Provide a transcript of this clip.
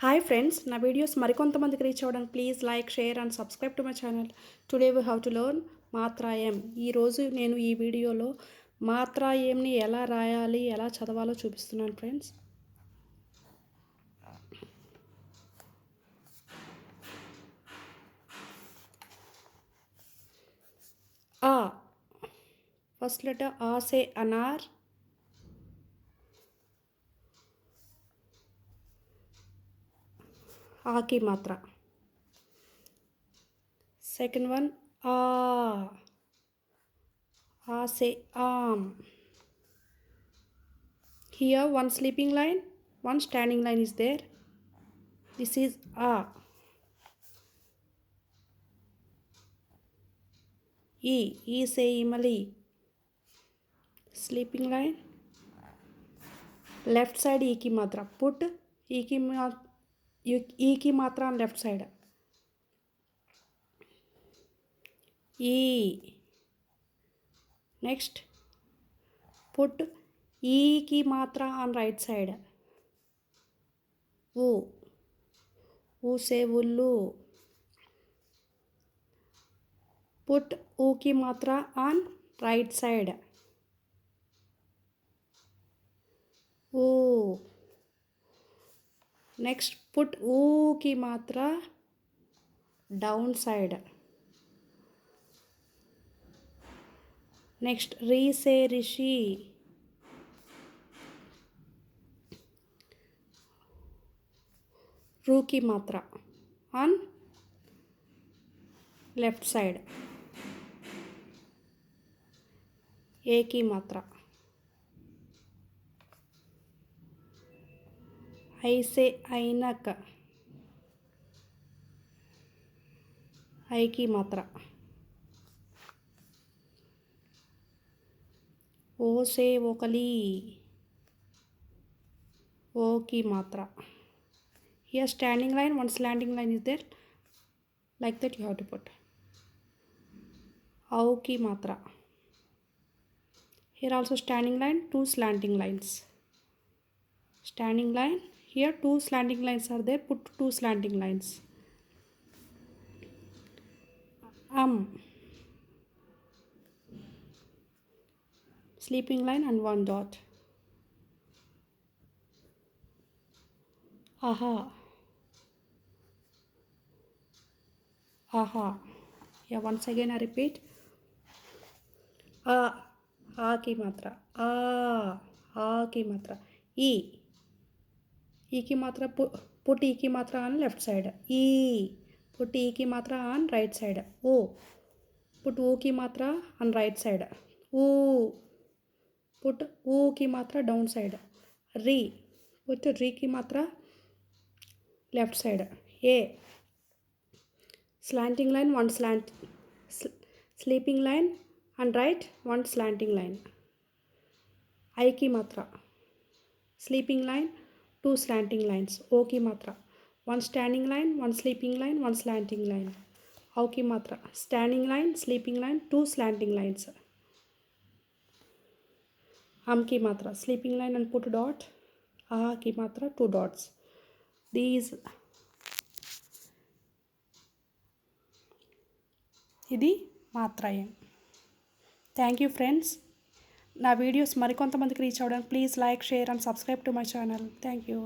Hi friends, నా videos మరికొంతమందికి reach అవ్వడానికి please like, share and subscribe to my channel. Today we have to learn matra M. ఈరోజు నేను ఈ వీడియోలో మాత్రా ఎంని ఎలా రాయాలి, ఎలా చదవాలో చూపిస్తున్నాను ఫ్రెండ్స్. ఆ ఫస్ట్ లెటర్ ఆ సే అనార్. ఆకి మాత్ర. Second one, A say arm. Here one sleeping line, one standing line is there. This is A. E say Imali. Sleeping line. Left side E ki matra. Put E ki matra on left side. E. Next, put E ki matra on right side. U. U say ullu. Put U ki matra on right side. U. Next, put U ki matra down side. Next, Ri say Rishi. Ru ki matra on left side. A ki matra. I say Ainak. I ki matra. O say Okali. O ki matra. Here standing line, one slanting line is there. Like that you have to put. Au ki matra. Here also standing line, two slanting lines. Standing line, here two slanting lines are there. Put two slanting lines. Sleeping line and one dot. Aha. Aha. Yeah, once again I repeat. A ki matra. A ki matra. E ki matra. Put E ki matra on left side. E. Put E ki matra on right side. O. Put O ki matra on right side. U. Put U ki matra down side. Ri. Put Ri ki matra left side. A. Slanting line, one sleeping line and right, one slanting line. I ki matra. Sleeping line, two slanting lines. O ki matra. One standing line, one sleeping line, one slanting line. Au ki matra. Standing line, sleeping line, two slanting lines. Am ki matra. Sleeping line and put a dot. Ah ki matra, two dots. ఇది మాత్రయం. Thank you friends. నా videos మరికొంతమందికి reach అవ్వడానికి please like, share and subscribe to my channel. Thank you.